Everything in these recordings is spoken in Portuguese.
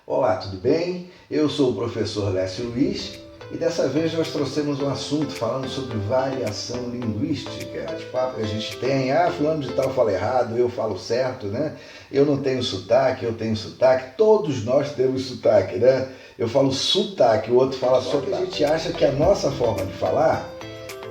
Olá, tudo bem? Eu sou o professor Lécio Luiz e dessa vez nós trouxemos um assunto falando sobre variação linguística. As papas que a gente tem, fulano de tal fala errado, eu falo certo, né? Eu não tenho sotaque, eu tenho sotaque, todos nós temos sotaque, né? Eu falo sotaque, o outro fala sotaque. A gente acha que a nossa forma de falar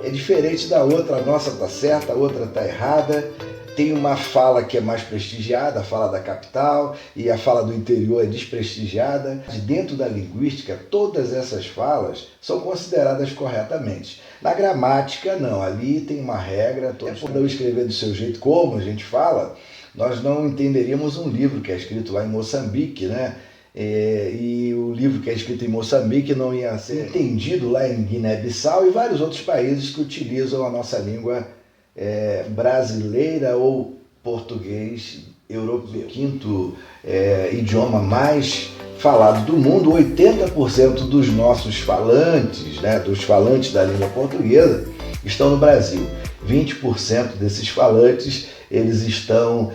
é diferente da outra, a nossa tá certa, a outra tá errada. Tem uma fala que é mais prestigiada, a fala da capital, e a fala do interior é desprestigiada. Dentro da linguística, todas essas falas são consideradas corretamente. Na gramática, não. Ali tem uma regra. Quando eu escrever do seu jeito, como a gente fala, nós não entenderíamos um livro que é escrito lá em Moçambique, né? E o livro que é escrito em Moçambique não ia ser entendido lá em Guiné-Bissau e vários outros países que utilizam a nossa língua brasileira ou português europeu. Quinto idioma mais falado do mundo, 80% dos nossos falantes, né, dos falantes da língua portuguesa, estão no Brasil. 20% desses falantes eles estão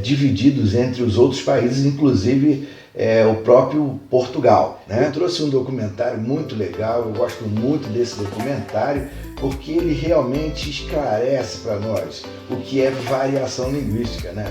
divididos entre os outros países, inclusive o próprio Portugal, né? Eu trouxe um documentário muito legal, eu gosto muito desse documentário, porque ele realmente esclarece para nós o que é variação linguística, né?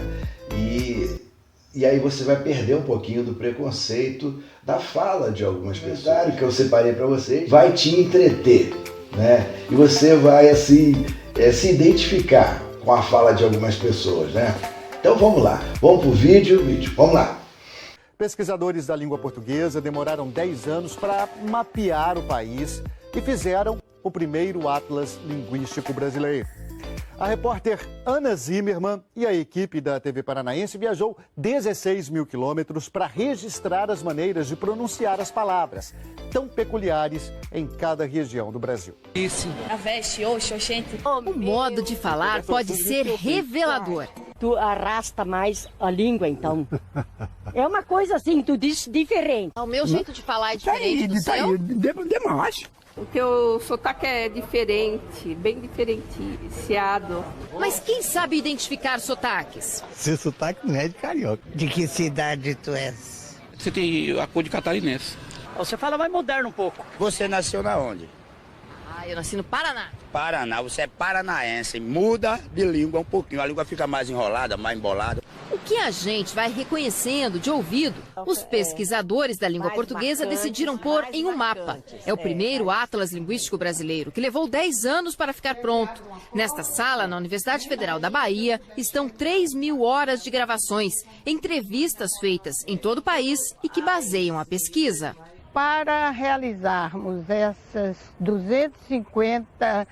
E aí você vai perder um pouquinho do preconceito da fala de algumas pessoas. O documentário que eu separei para vocês vai te entreter, né? E você vai assim, se identificar com a fala de algumas pessoas, né? Então vamos lá, vamos pro vídeo, vamos lá. Pesquisadores da língua portuguesa demoraram 10 anos para mapear o país e fizeram o primeiro Atlas Linguístico Brasileiro. A repórter Ana Zimmermann e a equipe da TV Paranaense viajou 16 mil quilômetros para registrar as maneiras de pronunciar as palavras, tão peculiares em cada região do Brasil. A veste, oxente. O modo de falar pode ser revelador. Tu arrasta mais a língua, então. É uma coisa assim, tu diz diferente. O meu jeito de falar é diferente do seu? Demais. O teu sotaque é diferente, bem diferenciado. Mas quem sabe identificar sotaques? Seu sotaque não é de carioca. De que cidade tu és? Você tem a cor de catarinense. Você fala mais moderno um pouco. Você nasceu na onde? Eu nasci no Paraná. Paraná, você é paranaense, muda de língua um pouquinho, a língua fica mais enrolada, mais embolada. O que a gente vai reconhecendo de ouvido, os pesquisadores da língua portuguesa decidiram pôr em um mapa. É o primeiro Atlas Linguístico Brasileiro, que levou 10 anos para ficar pronto. Nesta sala, na Universidade Federal da Bahia, estão 3 mil horas de gravações, entrevistas feitas em todo o país e que baseiam a pesquisa. Para realizarmos essas 250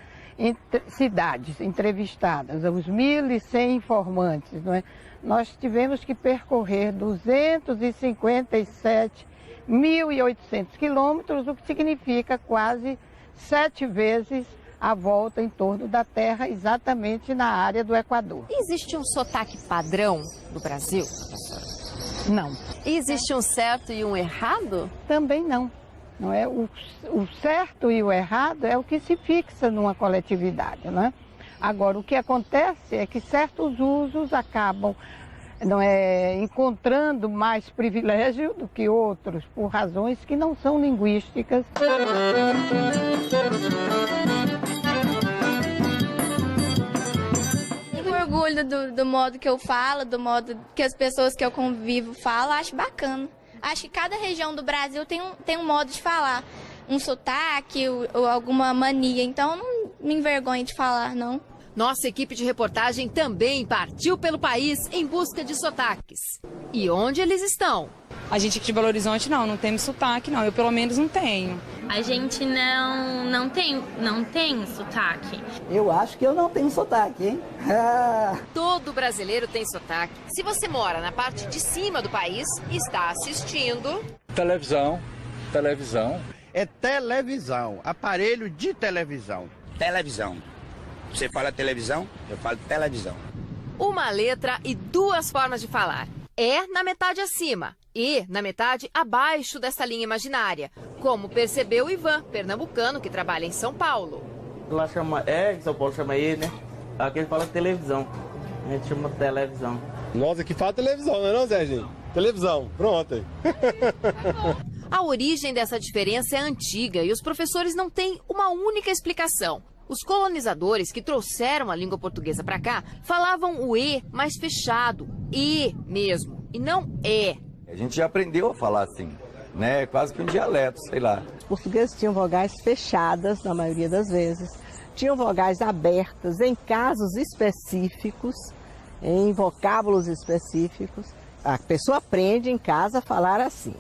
cidades entrevistadas, os 1.100 informantes, não é? Nós tivemos que percorrer 257.800 quilômetros, o que significa quase 7 vezes a volta em torno da Terra, exatamente na área do Equador. Existe um sotaque padrão do Brasil? Não. Existe um certo e um errado? Também não. Não é? O certo e o errado é o que se fixa numa coletividade, não é? Agora, o que acontece é que certos usos acabam encontrando mais privilégio do que outros, por razões que não são linguísticas. Orgulho do modo que eu falo, do modo que as pessoas que eu convivo falam, acho bacana. Acho que cada região do Brasil tem um modo de falar, um sotaque ou alguma mania, então eu não me envergonho de falar, não. Nossa equipe de reportagem também partiu pelo país em busca de sotaques. E onde eles estão? A gente aqui de Belo Horizonte não temos sotaque, não. Eu pelo menos não tenho. A gente não tem sotaque. Eu acho que eu não tenho sotaque, hein? Todo brasileiro tem sotaque. Se você mora na parte de cima do país e está assistindo... Televisão. É televisão, aparelho de televisão. Televisão. Você fala televisão, eu falo televisão. Uma letra e 2 formas de falar. É na metade acima e na metade abaixo dessa linha imaginária, como percebeu o Ivan, pernambucano que trabalha em São Paulo. Lá chama, em São Paulo chama E, né? Aqui a gente fala televisão, a gente chama televisão. Nós aqui fala televisão, não é não, Zé, gente? Televisão, pronto aí. A origem dessa diferença é antiga e os professores não têm uma única explicação. Os colonizadores que trouxeram a língua portuguesa para cá falavam o E mais fechado, E mesmo, e não E. A gente já aprendeu a falar assim, né? Quase que um dialeto, sei lá. Os portugueses tinham vogais fechadas, na maioria das vezes. Tinham vogais abertas em casos específicos, em vocábulos específicos. A pessoa aprende em casa a falar assim.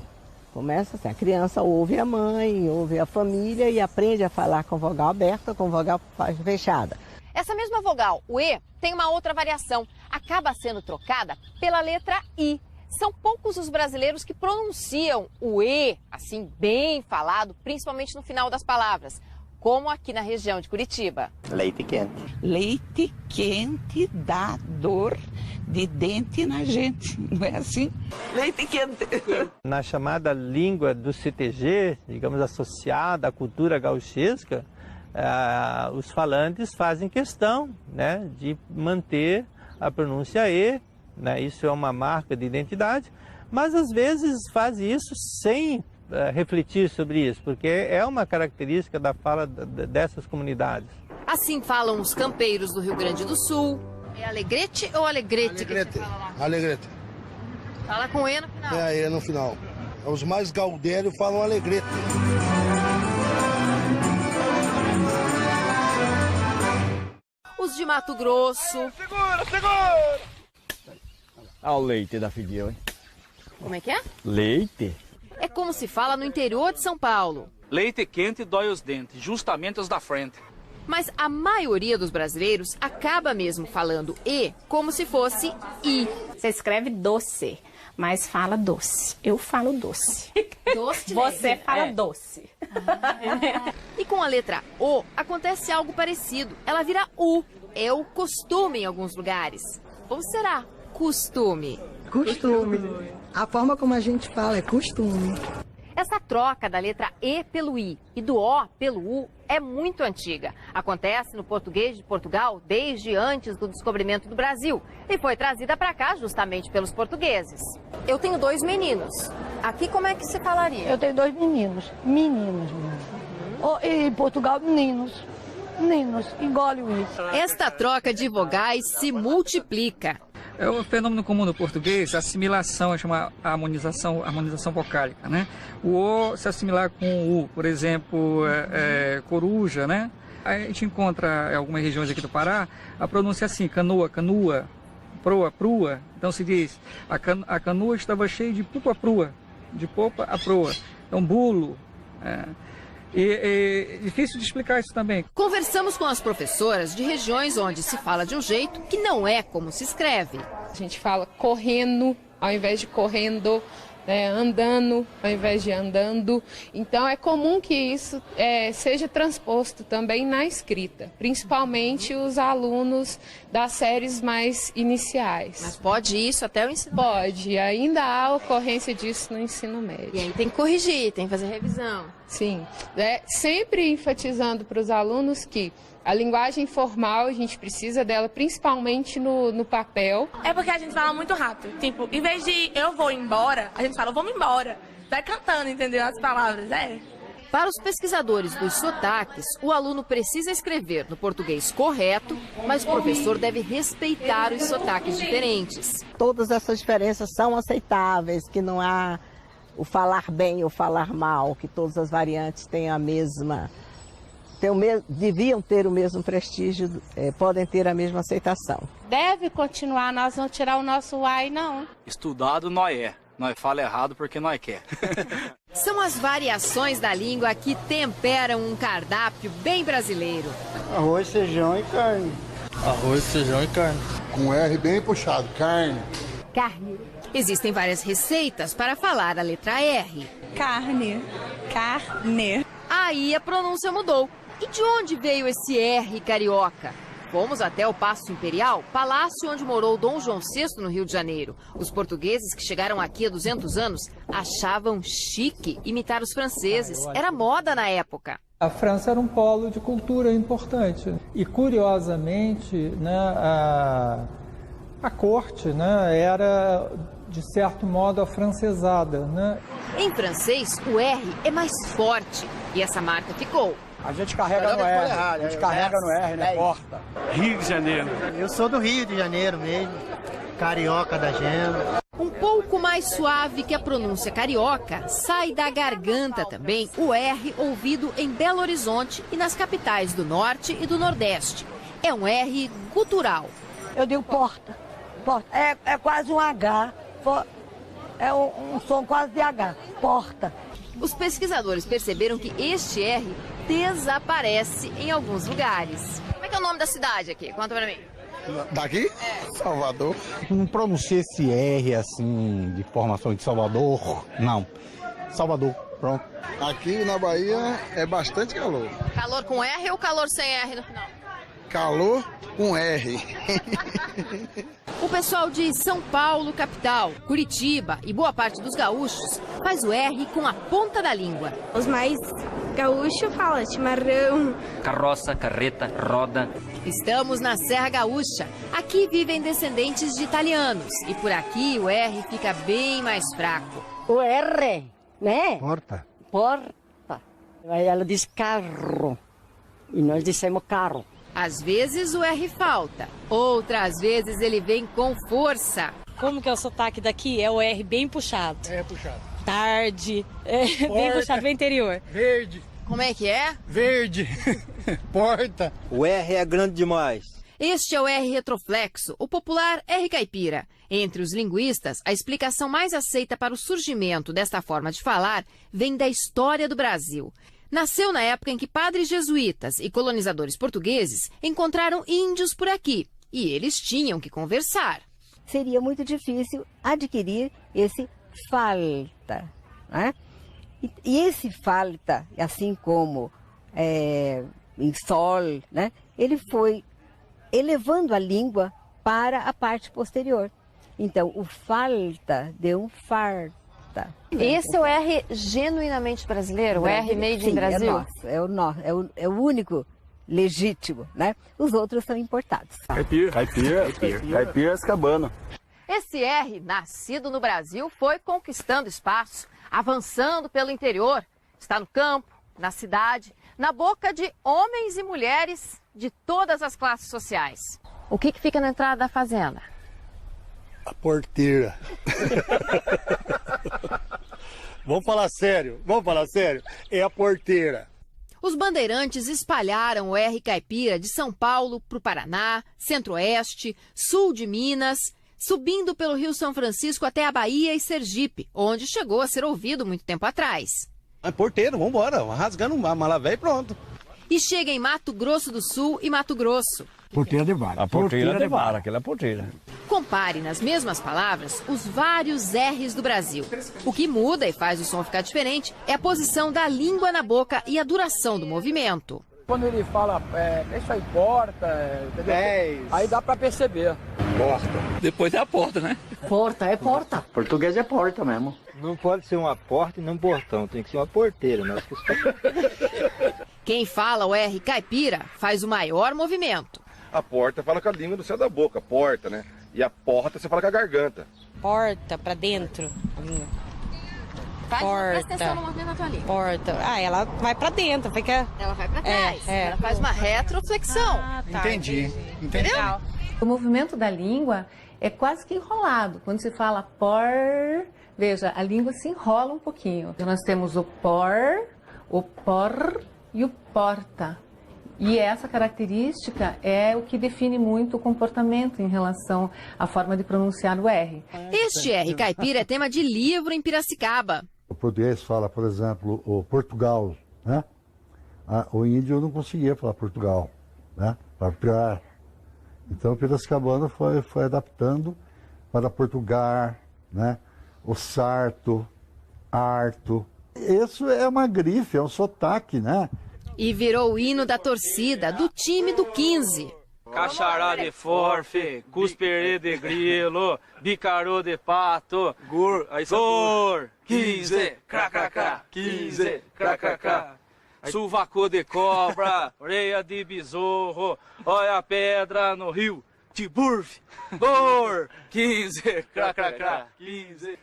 Começa assim, a criança ouve a mãe, ouve a família e aprende a falar com vogal aberta, com vogal fechada. Essa mesma vogal, o E, tem uma outra variação. Acaba sendo trocada pela letra I. São poucos os brasileiros que pronunciam o E, assim, bem falado, principalmente no final das palavras, como aqui na região de Curitiba. Leite quente. Leite quente dá dor de dente na gente, não é assim? Leite quente. Na chamada língua do CTG, digamos, associada à cultura gauchesca, os falantes fazem questão, né, de manter a pronúncia E, né, isso é uma marca de identidade, mas às vezes faz isso sem refletir sobre isso, porque é uma característica da fala dessas comunidades. Assim falam os campeiros do Rio Grande do Sul. É alegrete ou alegrete? Alegrete. Alegrete. Fala com E no final. É, E no final. Os mais gaudérios falam alegrete. Os de Mato Grosso. Segura, segura! Olha o leite da Figueira, hein? Como é que é? Leite? É como se fala no interior de São Paulo. Leite quente dói os dentes, justamente os da frente. Mas a maioria dos brasileiros acaba mesmo falando E como se fosse I. Você escreve doce, mas fala doce. Eu falo doce. Doce Você fala doce. E com a letra O acontece algo parecido. Ela vira U. É o costume em alguns lugares. Ou será costume? Costume. A forma como a gente fala é costume. Essa troca da letra E pelo I e do O pelo U é muito antiga. Acontece no português de Portugal desde antes do descobrimento do Brasil e foi trazida para cá justamente pelos portugueses. Eu tenho 2 meninos. Aqui como é que se falaria? Eu tenho 2 meninos. Meninos mesmo. E em Portugal, meninos. Meninos. Engole o I. Esta troca de vogais se multiplica. É um fenômeno comum no português, a assimilação, chama harmonização vocálica, né? O O se assimilar com o U, por exemplo, coruja, né? A gente encontra em algumas regiões aqui do Pará a pronúncia assim, canoa, canua, proa, prua. Então se diz, a canoa estava cheia de pupa prua, de popa a proa. Então bulo, E é difícil de explicar isso também. Conversamos com as professoras de regiões onde se fala de um jeito que não é como se escreve. A gente fala correndo ao invés de correndo, andando ao invés de andando. Então é comum que isso seja transposto também na escrita, principalmente os alunos das séries mais iniciais. Mas pode isso até o ensino? Pode, ainda há ocorrência disso no ensino médio. E aí tem que corrigir, tem que fazer revisão. Sim, sempre enfatizando para os alunos que a linguagem formal, a gente precisa dela principalmente no papel. É porque a gente fala muito rápido. Tipo, em vez de eu vou embora, a gente fala vamos embora. Vai cantando, entendeu? As palavras, Para os pesquisadores dos sotaques, o aluno precisa escrever no português correto, mas o professor deve respeitar os sotaques diferentes. Todas essas diferenças são aceitáveis, que não há o falar bem ou falar mal, que todas as variantes têm a mesma... deviam ter o mesmo prestígio, podem ter a mesma aceitação. Deve continuar, nós não tirar o nosso ai, não. Estudado nós é. Nós fala errado porque nós quer. São as variações da língua que temperam um cardápio bem brasileiro. Arroz, feijão e carne. Arroz, feijão e carne. Com R bem puxado, carne. Carne. Existem várias receitas para falar a letra R. Carne. Carne. Aí a pronúncia mudou. E de onde veio esse R carioca? Fomos até o Paço Imperial, palácio onde morou Dom João VI no Rio de Janeiro. Os portugueses que chegaram aqui há 200 anos achavam chique imitar os franceses. Era moda na época. A França era um polo de cultura importante. E, curiosamente, né, a corte, né, era de certo modo, afrancesada, né? Em francês, o R é mais forte e essa marca ficou. A gente carrega no R, a gente carrega no R, né? Porta. Rio de Janeiro. Eu sou do Rio de Janeiro mesmo, carioca da gema. Um pouco mais suave que a pronúncia carioca, sai da garganta também o R ouvido em Belo Horizonte e nas capitais do Norte e do Nordeste. É um R gutural. Eu digo porta. Porta. É quase um H. É um som quase de H. Porta. Os pesquisadores perceberam que este R desaparece em alguns lugares. Como é que é o nome da cidade aqui? Conta pra mim. Daqui? Salvador. Não pronunciei esse R assim, de formação de Salvador, não. Salvador, pronto. Aqui na Bahia é bastante calor. Calor com R ou calor sem R no final? Calor com R. O pessoal de São Paulo, capital, Curitiba e boa parte dos gaúchos faz o R com a ponta da língua. Os mais gaúchos falam chimarrão. Carroça, carreta, roda. Estamos na Serra Gaúcha. Aqui vivem descendentes de italianos e por aqui o R fica bem mais fraco. O R, né? Porta. Porta. Aí ela diz carro e nós dissemos carro. Às vezes o R falta, outras vezes ele vem com força. Como que é o sotaque daqui? É o R bem puxado. É puxado. Tarde, bem puxado, bem interior. Verde. Como é que é? Verde. Porta. O R é grande demais. Este é o R retroflexo, o popular R caipira. Entre os linguistas, a explicação mais aceita para o surgimento desta forma de falar vem da história do Brasil. Nasceu na época em que padres jesuítas e colonizadores portugueses encontraram índios por aqui e eles tinham que conversar. Seria muito difícil adquirir esse falta, né? E esse falta, assim como em sol, né? Ele foi elevando a língua para a parte posterior. Então, o falta deu um farta. Esse é o R genuinamente brasileiro, o R made in Brasil? É nosso, é o único legítimo, né? Os outros são importados. Caipira escabano. Esse R, nascido no Brasil, foi conquistando espaço, avançando pelo interior. Está no campo, na cidade, na boca de homens e mulheres de todas as classes sociais. O que fica na entrada da fazenda? A porteira. Vamos falar sério. É a porteira. Os bandeirantes espalharam o R caipira de São Paulo para o Paraná, Centro-Oeste, Sul de Minas, subindo pelo Rio São Francisco até a Bahia e Sergipe, onde chegou a ser ouvido muito tempo atrás. É porteiro, vamos embora, rasgando uma mala velha e pronto. E chega em Mato Grosso do Sul e Mato Grosso. Porteira de vara. A porteira de vara, aquela é a porteira. Compare nas mesmas palavras os vários R's do Brasil. O que muda e faz o som ficar diferente é a posição da língua na boca e a duração do movimento. Quando ele fala, isso aí, porta, aí dá pra perceber. Porta. Depois é a porta, né? Porta, é porta. Português é porta mesmo. Não pode ser uma porta e não um portão, tem que ser uma porteira. Né? Quem fala o R caipira faz o maior movimento. A porta fala com a língua do céu da boca, porta, né? E a porta você fala com a garganta. Porta pra dentro. Presta atenção no movimento da tua língua. Porta. Ela vai pra dentro, fica... Ela vai pra trás, ela faz uma retroflexão. Tá, Entendi. Entendeu? O movimento da língua é quase que enrolado. Quando se fala por, veja, a língua se enrola um pouquinho. Então nós temos o por e o porta. E essa característica é o que define muito o comportamento em relação à forma de pronunciar o R. Este R caipira é tema de livro em Piracicaba. O português fala, por exemplo, o Portugal, né? O índio não conseguia falar Portugal, né? Para pior. Então o piracicabano foi adaptando para Portugal, né? O sarto, arto. Isso é uma grife, é um sotaque, né? E virou o hino da torcida, do time do 15. Cachará de forfe, cusperê de grilo, bicarô de pato, gur, 15, cracacá, 15, cracacá. Suvacô de cobra, orelha de besouro, olha a pedra no rio, Tiburf, Bor, 15, crá, crá, crá, 15.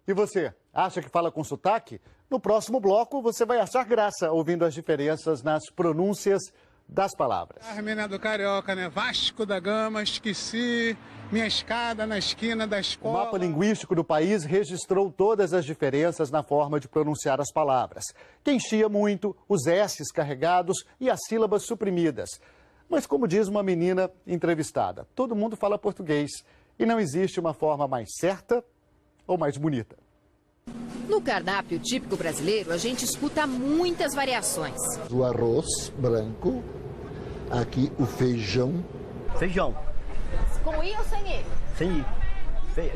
E você, acha que fala com sotaque? No próximo bloco, você vai achar graça ouvindo as diferenças nas pronúncias das palavras. Armênia do Carioca, né? Vasco da Gama, esqueci, minha escada na esquina da escola. O mapa linguístico do país registrou todas as diferenças na forma de pronunciar as palavras. Quem chia muito, os S's carregados e as sílabas suprimidas. Mas como diz uma menina entrevistada, todo mundo fala português e não existe uma forma mais certa ou mais bonita. No cardápio típico brasileiro, a gente escuta muitas variações. O arroz branco, aqui o feijão. Feijão. Com I ou sem I? Sem I.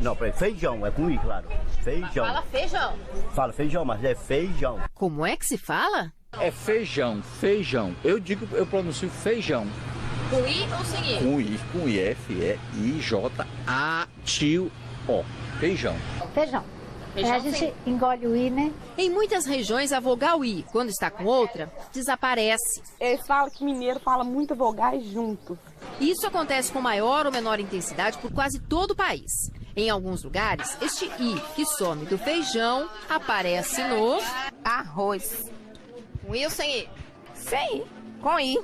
Não, feijão, é com I, claro. Feijão. Fala feijão. Fala feijão, mas é feijão. Como é que se fala? É feijão, feijão. Eu pronuncio feijão. Com I ou sem I? Com I, F-E-I-J-A-T-O. Feijão. Feijão. A gente engole o I, né? Em muitas regiões, a vogal I, quando está com outra, desaparece. Eles falam que mineiro fala muito vogais juntos. Isso acontece com maior ou menor intensidade por quase todo o país. Em alguns lugares, este I, que some do feijão, aparece no... arroz. Com I ou sem I? Sem I. Com I.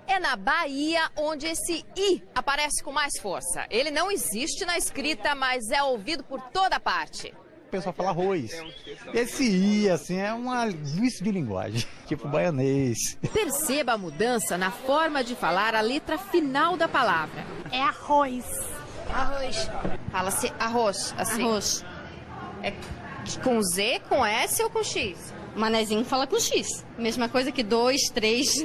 É na Bahia onde esse I aparece com mais força. Ele não existe na escrita, mas é ouvido por toda parte. O pessoal fala arroz. Esse I, assim, é uma vício de linguagem, tipo baianês. Perceba a mudança na forma de falar a letra final da palavra. É arroz. Arroz. Fala-se arroz, assim. Arroz. É com Z, com S ou com X? Manezinho fala com X. Mesma coisa que 2, 3...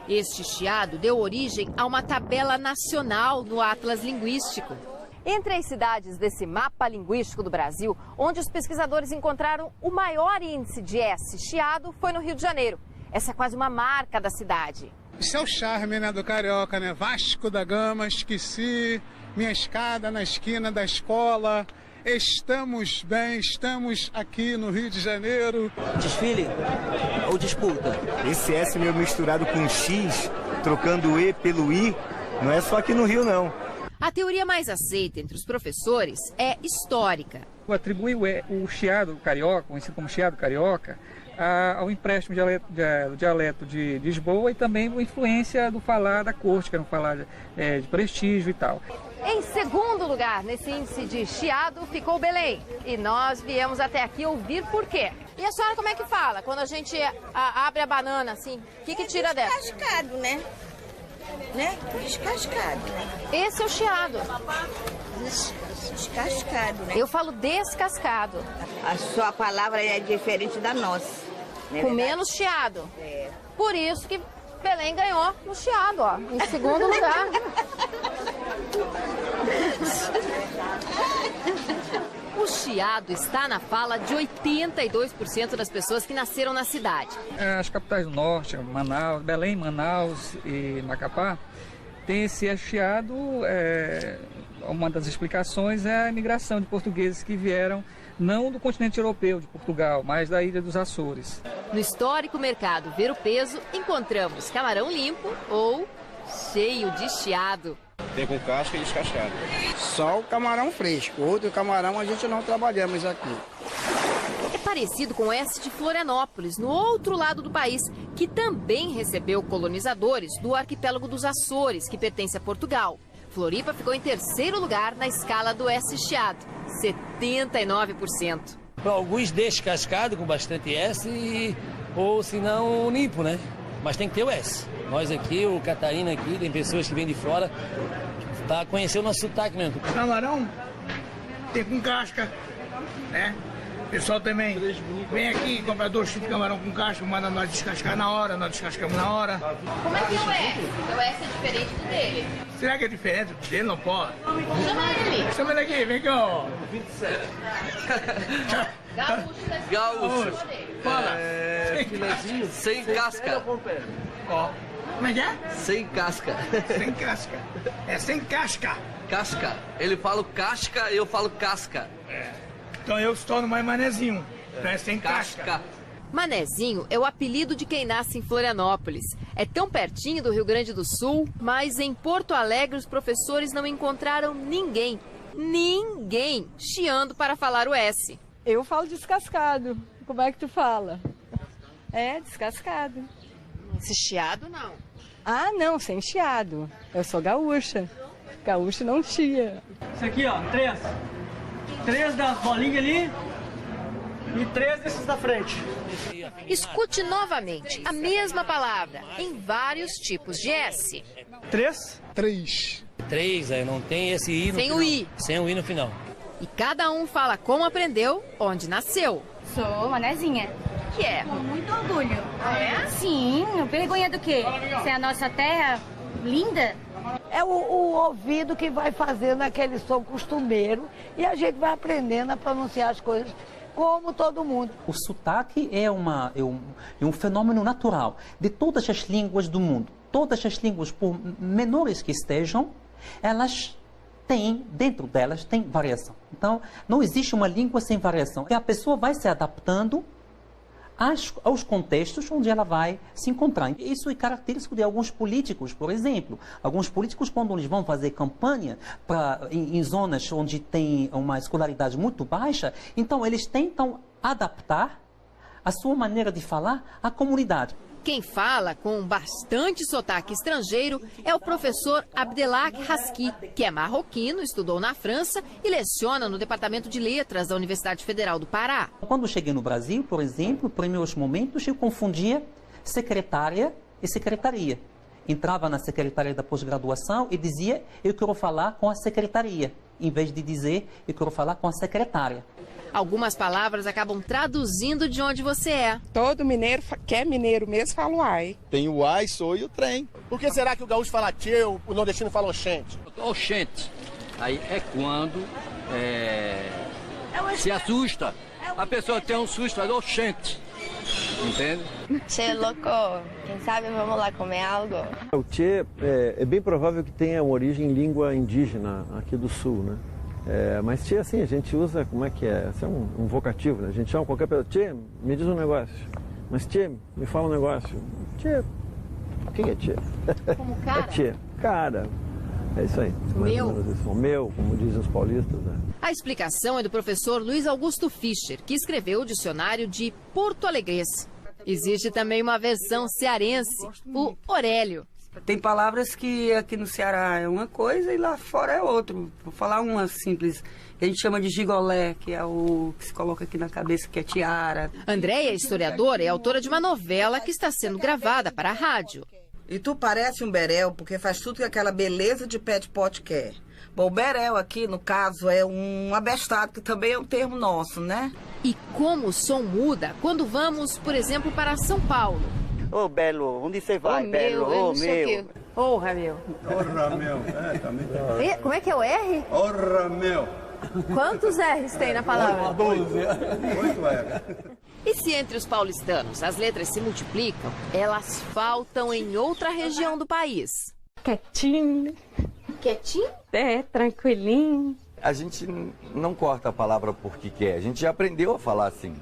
Este chiado deu origem a uma tabela nacional no Atlas Linguístico. Entre as cidades desse mapa linguístico do Brasil, onde os pesquisadores encontraram o maior índice de S chiado, foi no Rio de Janeiro. Essa é quase uma marca da cidade. Isso é o charme, né, do carioca, né? Vasco da Gama, esqueci, minha escada na esquina da escola. Estamos bem, estamos aqui no Rio de Janeiro. Desfile ou disputa? Esse S meio misturado com X, trocando o E pelo I, não é só aqui no Rio, não. A teoria mais aceita entre os professores é histórica. Atribui o chiado carioca, conhecido como chiado carioca, ao empréstimo do dialeto de Lisboa e também a influência do falar da corte, que era um falar de prestígio e tal. Em segundo lugar, nesse índice de chiado, ficou Belém. E nós viemos até aqui ouvir por quê. E a senhora como é que fala? Quando a gente abre a banana, assim, o que tira dela? Descascado, né? Descascado, né? Esse é o chiado. Descascado, né? Eu falo descascado. A sua palavra é diferente da nossa. Com menos chiado. É. Por isso que Belém ganhou no chiado, ó, em segundo lugar. O chiado está na fala de 82% das pessoas que nasceram na cidade. As capitais do norte, Manaus, Belém, Manaus e Macapá, tem esse chiado. Uma das explicações é a imigração de portugueses que vieram não do continente europeu, de Portugal, mas da ilha dos Açores. No histórico mercado Ver o Peso, encontramos camarão limpo ou cheio de chiado. Tem com casca e descascado. Só o camarão fresco, outro camarão a gente não trabalhamos aqui. É parecido com o S de Florianópolis, no outro lado do país, que também recebeu colonizadores do arquipélago dos Açores, que pertence a Portugal. Floripa ficou em terceiro lugar na escala do S chiado, 79%. Alguns descascados com bastante S, ou se não limpo, né? Mas tem que ter o S. Nós aqui, o Catarina aqui, tem pessoas que vêm de fora para conhecer o nosso sotaque mesmo. Camarão tem com casca, né? O pessoal também vem aqui, compra 2 tipos de camarão com casca, manda nós descascar na hora, nós descascamos na hora. Como é que é o S? O S é diferente do dele. Será que é diferente do dele? Não pode. Chama ele. Chama ele aqui, vem cá, ó. 27. Gaúcho. Fala. Filezinho sem casca. Ó. Como é que é? Sem casca. Sem casca. É sem casca. Casca. Ele fala casca e eu falo casca. É. Então eu estou no mais manezinho. Então é sem casca. Manezinho é o apelido de quem nasce em Florianópolis. É tão pertinho do Rio Grande do Sul, mas em Porto Alegre os professores não encontraram ninguém chiando para falar o S. Eu falo descascado. Como é que tu fala? É, descascado. Esse chiado, não. Ah, não, sem chiado. Eu sou gaúcha. Gaúcha não chia. Isso aqui, ó, 3. 3 das bolinhas ali e 3 desses da frente. Escute novamente a mesma palavra em vários tipos de S. 3. 3, aí não tem esse I no Sem final. o I. Sem o I no final. E cada um fala como aprendeu, onde nasceu. Sou manezinha. Que é? Com muito orgulho. É? Sim, vergonha do quê? Se é a nossa terra linda. É o ouvido que vai fazendo aquele som costumeiro e a gente vai aprendendo a pronunciar as coisas como todo mundo. O sotaque é um fenômeno natural de todas as línguas do mundo. Todas as línguas, por menores que estejam, elas têm, dentro delas, tem variação. Então, não existe uma língua sem variação. E a pessoa vai se adaptando aos contextos onde ela vai se encontrar. Isso é característico de alguns políticos, por exemplo. Alguns políticos, quando eles vão fazer campanha em zonas onde tem uma escolaridade muito baixa, então eles tentam adaptar a sua maneira de falar à comunidade. Quem fala com bastante sotaque estrangeiro é o professor Abdelak Haski, que é marroquino, estudou na França e leciona no Departamento de Letras da Universidade Federal do Pará. Quando eu cheguei no Brasil, por exemplo, nos primeiros momentos eu confundia secretária e secretaria. Entrava na secretaria da pós-graduação e dizia, eu quero falar com a secretaria, em vez de dizer, eu quero falar com a secretária. Algumas palavras acabam traduzindo de onde você é. Todo mineiro, que é mineiro mesmo, fala o ai. Tem o ai, sou e o trem. Por que será que o gaúcho fala tchê, o nordestino fala oxente? Oxente. Aí é quando se assusta. A pessoa tem um susto, faz oxente. Entende? Tchê, louco. Quem sabe vamos lá comer algo? O tchê é bem provável que tenha uma origem em língua indígena aqui do sul, né? Mas tchê, assim, a gente usa, como é que é? Isso é um vocativo, né? A gente chama qualquer pessoa, tchê, me diz um negócio. Mas tchê, me fala um negócio. Tchê, o que é tchê? Como cara? É tchê, cara. É isso aí. Meu, como dizem os paulistas, né? A explicação é do professor Luiz Augusto Fischer, que escreveu o dicionário de Porto Alegrense. Existe também uma versão cearense, o Orélio. Tem palavras que aqui no Ceará é uma coisa e lá fora é outro. Vou falar uma simples, que a gente chama de gigolé, que é o que se coloca aqui na cabeça, que é tiara. Andréia, historiadora, é autora de uma novela que está sendo gravada para a rádio. E tu parece um berel, porque faz tudo que aquela beleza de pet pot quer. Bom, o berel aqui, no caso, é um abestado, que também é um termo nosso, né? E como o som muda quando vamos, por exemplo, para São Paulo. Ô, Belo, onde você vai, Belo? Ô, meu. Orra, meu. Orra, meu. Também tá. Como é que é o R? Orra, meu. Quantos R's tem na palavra? 12. 8 R. E se entre os paulistanos as letras se multiplicam, elas faltam em outra região do país? Quietinho. Quietinho? É, tranquilinho. A gente não corta a palavra porque quer, a gente já aprendeu a falar assim.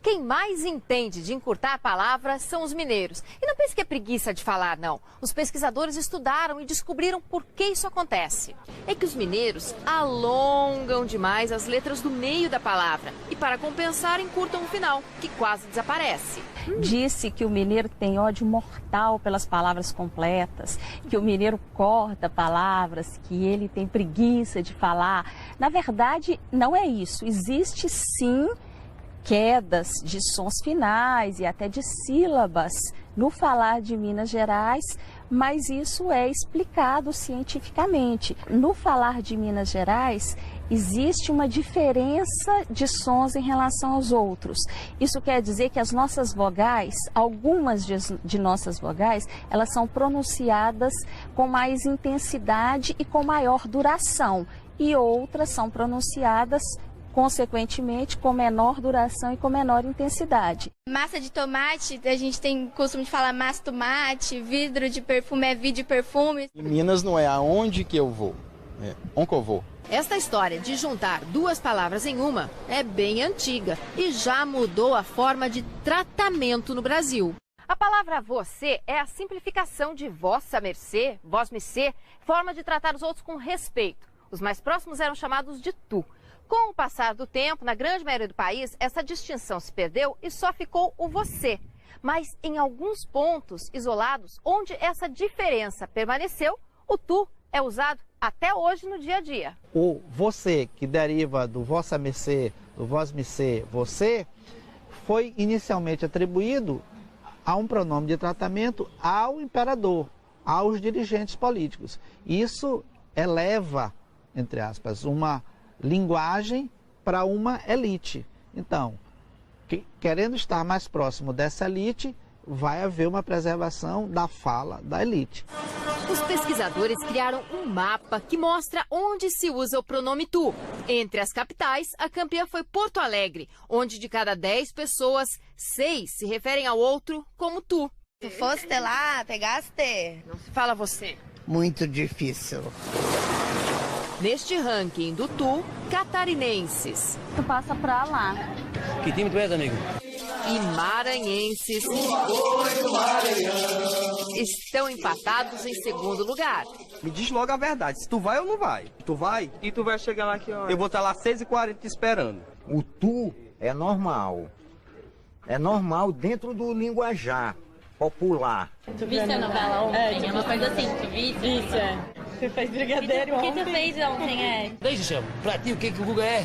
Quem mais entende de encurtar a palavra são os mineiros. E não pense que é preguiça de falar, não. Os pesquisadores estudaram e descobriram por que isso acontece. É que os mineiros alongam demais as letras do meio da palavra e, para compensar, encurtam o final, que quase desaparece. Disse que o mineiro tem ódio mortal pelas palavras completas, que o mineiro corta palavras, que ele tem preguiça de falar. Na verdade, não é isso. Existe sim quedas de sons finais e até de sílabas no falar de Minas Gerais, mas isso é explicado cientificamente. No falar de Minas Gerais, existe uma diferença de sons em relação aos outros. Isso quer dizer que as nossas vogais, algumas de nossas vogais, elas são pronunciadas com mais intensidade e com maior duração, e outras são pronunciadas consequentemente, com menor duração e com menor intensidade. Massa de tomate, a gente tem costume de falar massa de tomate, vidro de perfume é vidro de perfume. Em Minas não é aonde que eu vou, é onde que eu vou. Esta história de juntar duas palavras em uma é bem antiga e já mudou a forma de tratamento no Brasil. A palavra você é a simplificação de vossa mercê, vós-me-cê, forma de tratar os outros com respeito. Os mais próximos eram chamados de tu. Com o passar do tempo, na grande maioria do país, essa distinção se perdeu e só ficou o você. Mas em alguns pontos isolados, onde essa diferença permaneceu, o tu é usado até hoje no dia a dia. O você, que deriva do vossa mercê, do vós-me-cê, você, foi inicialmente atribuído a um pronome de tratamento ao imperador, aos dirigentes políticos. Isso eleva, entre aspas, uma linguagem para uma elite. Então, querendo estar mais próximo dessa elite, vai haver uma preservação da fala da elite. Os pesquisadores criaram um mapa que mostra onde se usa o pronome tu. Entre as capitais, a campeã foi Porto Alegre, onde de cada 10 pessoas, 6 se referem ao outro como tu. Tu foste lá, pegaste? Não se fala você. Muito difícil. Neste ranking do tu, catarinenses. Tu passa pra lá. Que time tu és, amigo? E maranhenses estão empatados em segundo lugar. Me diz logo a verdade, se tu vai ou não vai. Tu vai? E tu vai chegar lá que hora? Eu vou estar lá 6h40 te esperando. O tu é normal. É normal dentro do linguajar popular. Tu viste a novela ontem? É uma coisa assim, tu viste? Isso, é. Você fez brigadeiro ontem? O que tu fez ontem, Deixa, chama. Pra ti, o que o Google é?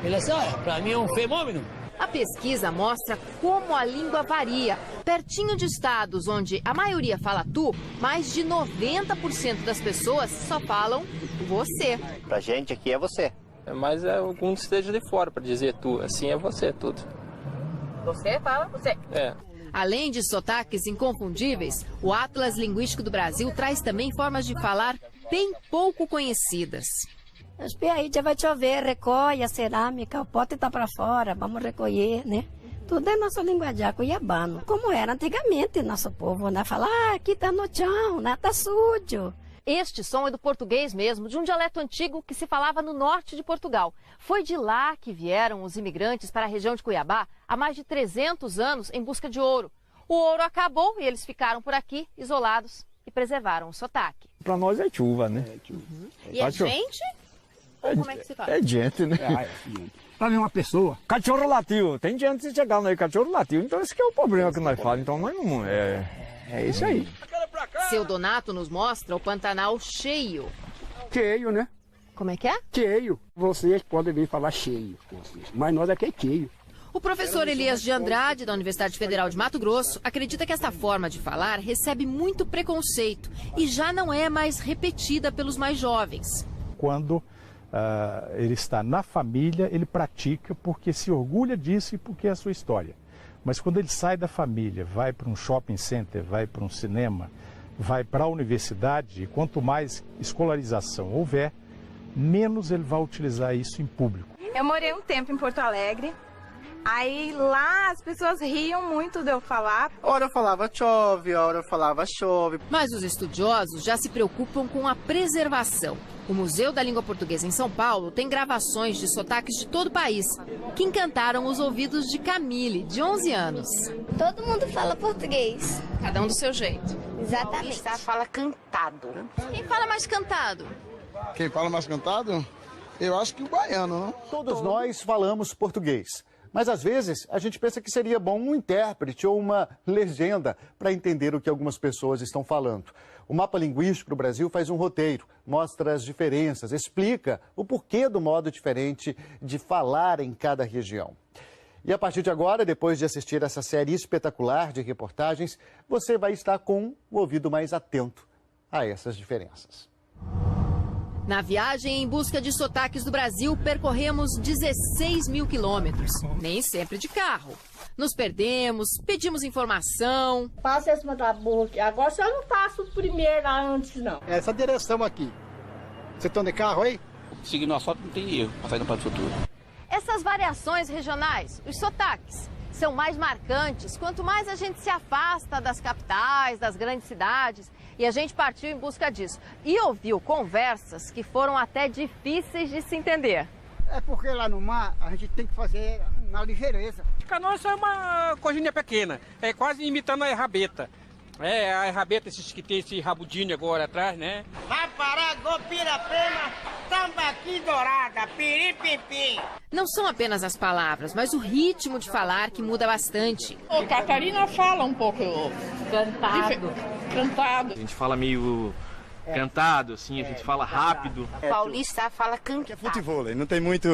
Ele é só, pra mim é um fenômeno. A pesquisa mostra como a língua varia. Pertinho de estados onde a maioria fala tu, mais de 90% das pessoas só falam você. Pra gente aqui é você. Mas é algum que esteja de fora pra dizer tu. Assim é você, tudo. Você fala você. É. Além de sotaques inconfundíveis, o Atlas Linguístico do Brasil traz também formas de falar bem pouco conhecidas. Espera aí, já vai chover, recolhe a cerâmica, o pote está para fora, vamos recolher, né? Tudo é nosso linguajar cuiabano. Como era antigamente, nosso povo, né? Fala, aqui está no chão, né? Tá sujo. Este som é do português mesmo, de um dialeto antigo que se falava no norte de Portugal. Foi de lá que vieram os imigrantes para a região de Cuiabá há mais de 300 anos em busca de ouro. O ouro acabou e eles ficaram por aqui, isolados, e preservaram o sotaque. Para nós é chuva, né? E é gente? Ou como é que se fala? É gente, né? Para mim uma pessoa. Cachorro latiu. Tem gente se chegar aí, cachorro latiu. Então esse que é o problema que nós falamos. Então nós não... É isso aí. Seu Donato nos mostra o Pantanal cheio. Cheio, né? Como é que é? Cheio. Vocês podem vir falar cheio, mas nós aqui é cheio. O professor Elias de Andrade, da Universidade Federal de Mato Grosso, acredita que esta forma de falar recebe muito preconceito e já não é mais repetida pelos mais jovens. Quando ele está na família, ele pratica porque se orgulha disso e porque é a sua história. Mas quando ele sai da família, vai para um shopping center, vai para um cinema, vai para a universidade, e quanto mais escolarização houver, menos ele vai utilizar isso em público. Eu morei um tempo em Porto Alegre, aí lá as pessoas riam muito de eu falar. Ora eu falava chove, ora eu falava chove. Mas os estudiosos já se preocupam com a preservação. O Museu da Língua Portuguesa em São Paulo tem gravações de sotaques de todo o país, que encantaram os ouvidos de Camille, de 11 anos. Todo mundo fala português. Cada um do seu jeito. Exatamente. Fala cantado. Quem fala mais cantado? Quem fala mais cantado? Eu acho que o baiano, não? Todos nós falamos português. Mas às vezes a gente pensa que seria bom um intérprete ou uma legenda para entender o que algumas pessoas estão falando. O Mapa Linguístico do Brasil faz um roteiro, mostra as diferenças, explica o porquê do modo diferente de falar em cada região. E a partir de agora, depois de assistir essa série espetacular de reportagens, você vai estar com o ouvido mais atento a essas diferenças. Na viagem em busca de sotaques do Brasil, percorremos 16 mil quilômetros, nem sempre de carro. Nos perdemos, pedimos informação. Passa em cima da boca. Agora eu não passo primeiro lá antes, não. Essa direção aqui. Você está de carro aí? Seguindo o asfalto não tem erro, para sair para o futuro. Essas variações regionais, os sotaques, são mais marcantes quanto mais a gente se afasta das capitais, das grandes cidades. E a gente partiu em busca disso. E ouviu conversas que foram até difíceis de se entender. É porque lá no mar a gente tem que fazer na ligeireza. Canoa é uma coisinha pequena, é quase imitando a rabeta. É, a rabeta, esses que tem esse rabudinho agora atrás, né? Vai parar, gopira-pema, tambaqui dourada, piripipi. Não são apenas as palavras, mas o ritmo de falar que muda bastante. Ô, Catarina fala um pouco cantado. A gente fala meio cantado, assim, a gente fala rápido. Paulista fala cantado. É futevôlei, não tem muito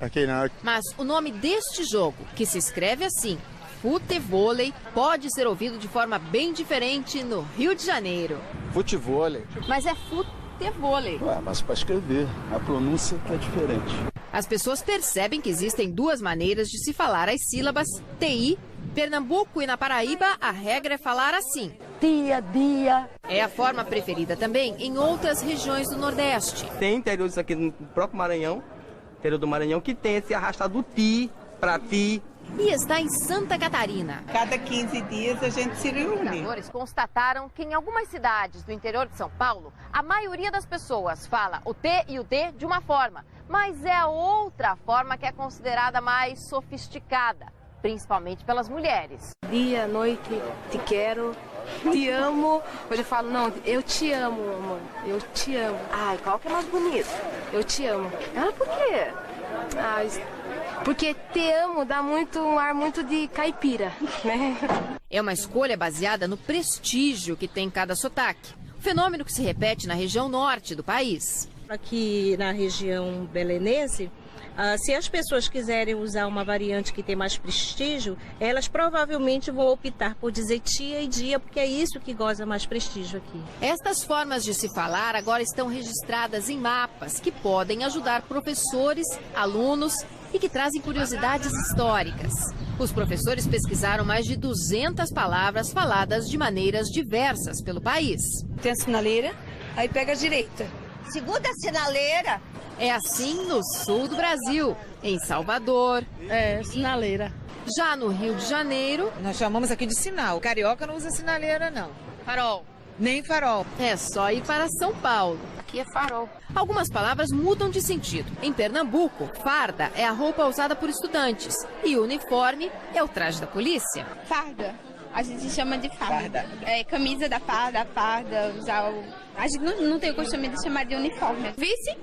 aqui não. Mas o nome deste jogo, que se escreve assim, futevôlei, pode ser ouvido de forma bem diferente no Rio de Janeiro. Futevôlei. Mas é futevôlei. Ué, mas para escrever, a pronúncia é diferente. As pessoas percebem que existem duas maneiras de se falar as sílabas TI. Pernambuco e na Paraíba, a regra é falar assim. Dia. É a forma preferida também em outras regiões do Nordeste. Tem interiores aqui no próprio Maranhão, interior do Maranhão, que tem esse arrastado do ti para ti. E está em Santa Catarina. Cada 15 dias a gente se reúne. Pesquisadores constataram que em algumas cidades do interior de São Paulo, a maioria das pessoas fala o T e o D de uma forma, mas é a outra forma que é considerada mais sofisticada, principalmente pelas mulheres. Dia, noite, te quero, te amo. Hoje eu falo, não, eu te amo, amor, eu te amo. Ai, qual que é mais bonito? Eu te amo. Ah, por quê? Porque te amo dá um ar muito de caipira, né? É uma escolha baseada no prestígio que tem cada sotaque. Fenômeno que se repete na região norte do país. Aqui na região belenense, se as pessoas quiserem usar uma variante que tem mais prestígio, elas provavelmente vão optar por dizer tia e dia, porque é isso que goza mais prestígio aqui. Estas formas de se falar agora estão registradas em mapas que podem ajudar professores, alunos e que trazem curiosidades históricas. Os professores pesquisaram mais de 200 palavras faladas de maneiras diversas pelo país. Tem a sinaleira, aí pega a direita. Segunda sinaleira. É assim no sul do Brasil, em Salvador. É, sinaleira. Já no Rio de Janeiro... Nós chamamos aqui de sinal. Carioca não usa sinaleira, não. Farol. Nem farol. É só ir para São Paulo. Aqui é farol. Algumas palavras mudam de sentido. Em Pernambuco, farda é a roupa usada por estudantes. E uniforme é o traje da polícia. Farda. A gente chama de farda. É camisa da farda, usar o... A gente não tem o costume de chamar de uniforme. Vice?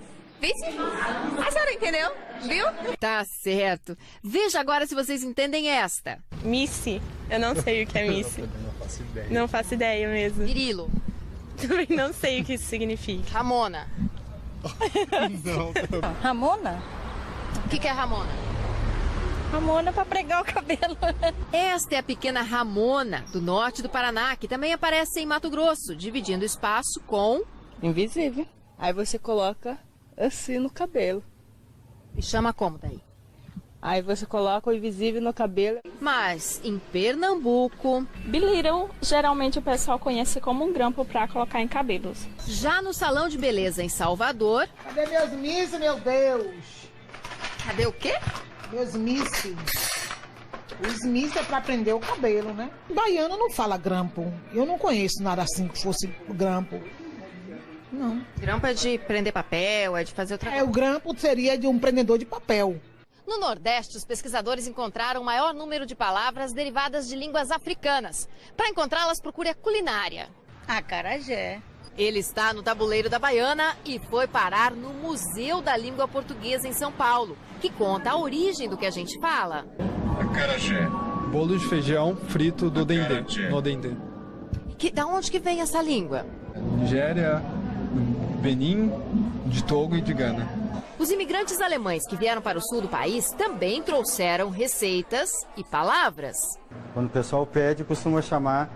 A senhora entendeu? Viu? Tá certo. Veja agora se vocês entendem esta. Missy. Eu não sei o que é Missy. Não faço ideia. Não faço ideia mesmo. Grilo. Também não sei o que isso significa. Ramona. Não. Ramona? O que é Ramona? Ramona para pregar o cabelo. Esta é a pequena Ramona, do norte do Paraná, que também aparece em Mato Grosso, dividindo espaço com... Invisível. Aí você coloca assim no cabelo. E chama como daí? Aí você coloca o invisível no cabelo. Mas em Pernambuco... Bilirão, geralmente o pessoal conhece como um grampo para colocar em cabelos. Já no salão de beleza em Salvador... Cadê meus miss, meu Deus? Cadê o quê? Meus miss. Os miss é pra prender o cabelo, né? Baiano não fala grampo. Eu não conheço nada assim que fosse grampo. Não. Grampo é de prender papel, é de fazer outra coisa. O grampo seria de um prendedor de papel. No Nordeste, os pesquisadores encontraram o maior número de palavras derivadas de línguas africanas. Para encontrá-las, procure a culinária. Acarajé. Ele está no tabuleiro da Baiana e foi parar no Museu da Língua Portuguesa em São Paulo, que conta a origem do que a gente fala. Acarajé. Bolo de feijão frito do dendê, no dendê. Da onde que vem essa língua? Nigéria, Benin, de Togo e de Gana. Os imigrantes alemães que vieram para o sul do país também trouxeram receitas e palavras. Quando o pessoal pede, costuma chamar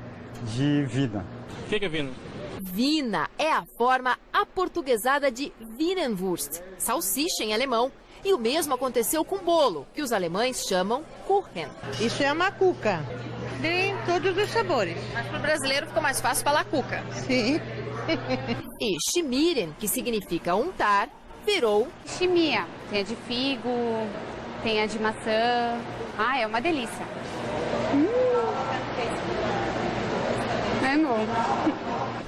de vina. O que é vina? Vina é a forma aportuguesada de Wienerwurst, salsicha em alemão. E o mesmo aconteceu com bolo, que os alemães chamam Kuchen. Isso é uma cuca. Tem todos os sabores. Mas para o brasileiro ficou mais fácil falar cuca. Sim. E schmieren, que significa untar, virou Chimia. Tem a de figo, tem a de maçã. Ah, é uma delícia. É novo.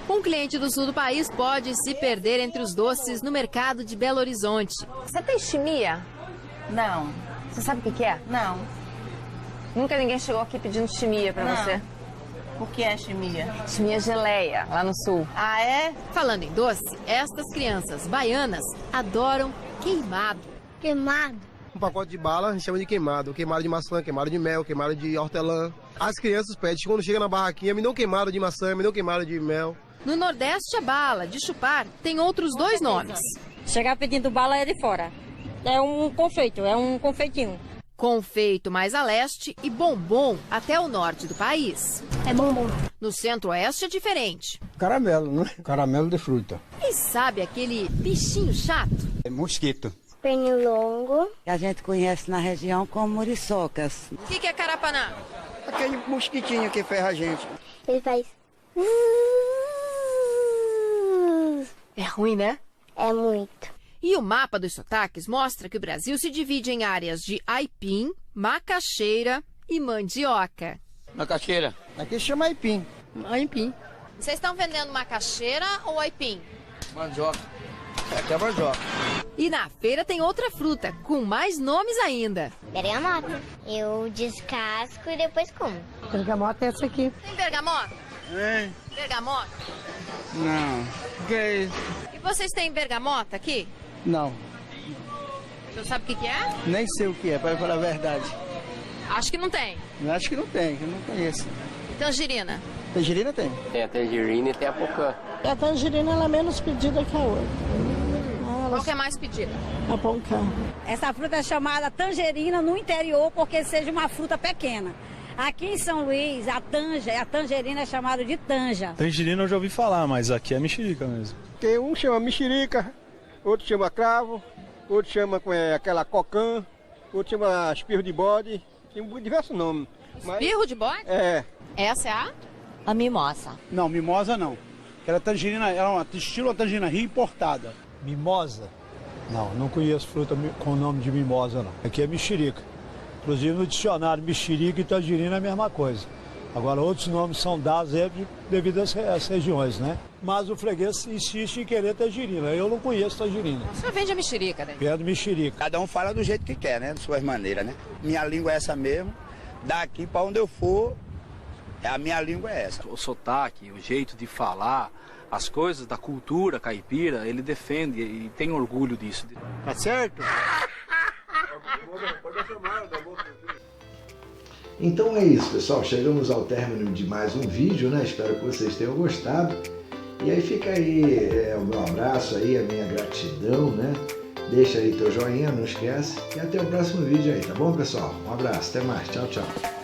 Um cliente do sul do país pode se perder entre os doces no mercado de Belo Horizonte. Você tem chimia? Não. Você sabe o que é? Não. Nunca ninguém chegou aqui pedindo chimia pra você? O que é chimia? Chimia geleia, lá no sul. Ah, é? Falando em doce, estas crianças baianas adoram queimado. Queimado? Um pacote de bala a gente chama de queimado. Queimado de maçã, queimado de mel, queimado de hortelã. As crianças pedem, quando chega na barraquinha, me dão queimado de maçã, me dão queimado de mel. No Nordeste, a bala de chupar tem outros dois nomes. Chegar pedindo bala é de fora. É um confeito, é um confeitinho. Confeito mais a leste e bombom até o norte do país. É bombom. No centro-oeste é diferente. Caramelo, né? Caramelo de fruta. E sabe aquele bichinho chato? É mosquito. Pernilongo. Que a gente conhece na região como muriçocas. O que é carapanã? Aquele mosquitinho que ferra a gente. Ele faz... É ruim, né? É muito. E o mapa dos sotaques mostra que o Brasil se divide em áreas de aipim, macaxeira e mandioca. Macaxeira. Aqui chama aipim. Aipim. Vocês estão vendendo macaxeira ou aipim? Mandioca. Aqui é mandioca. E na feira tem outra fruta, com mais nomes ainda. Bergamota. Eu descasco e depois como. Bergamota é essa aqui. Tem bergamota? É. Bergamota? Não. Que é isso? E vocês têm bergamota aqui? Não. O senhor sabe o que é? Nem sei o que é, para falar a verdade. Acho que não tem. Acho que não tem, eu não conheço. Tangerina? Tangerina tem. Tem a tangerina e tem a pocã. A tangerina ela é menos pedida que a outra. Qual que é mais pedida? A pocã. Essa fruta é chamada tangerina no interior porque seja uma fruta pequena. Aqui em São Luís, a tangerina é chamada de tanja. Tangerina eu já ouvi falar, mas aqui é mexerica mesmo. Porque um chama mexerica, outro chama cravo, outro chama aquela cocã, outro chama espirro de bode, tem diversos nomes. Espirro de bode? É. Essa é a mimosa. Não, mimosa não. Aquela tangerina, ela é uma estilo tangerina rio importada. Mimosa? Não conheço fruta com o nome de mimosa não. Aqui é mexerica. Inclusive no dicionário, mexerica e tangerina é a mesma coisa. Agora outros nomes são dados devido às regiões, né? Mas o freguês insiste em querer tangerina. Eu não conheço tangerina. O senhor vende a mexerica, né? Vendo mexerica. Cada um fala do jeito que quer, né? De suas maneiras, né? Minha língua é essa mesmo. Daqui para onde eu for, a minha língua é essa. O sotaque, o jeito de falar, as coisas da cultura caipira, ele defende e tem orgulho disso. Tá certo? Então é isso, pessoal. Chegamos ao término de mais um vídeo, né? Espero que vocês tenham gostado. E aí fica aí o meu abraço aí, a minha gratidão, né? Deixa aí teu joinha, não esquece. E até o próximo vídeo aí, tá bom, pessoal? Um abraço, até mais. Tchau, tchau.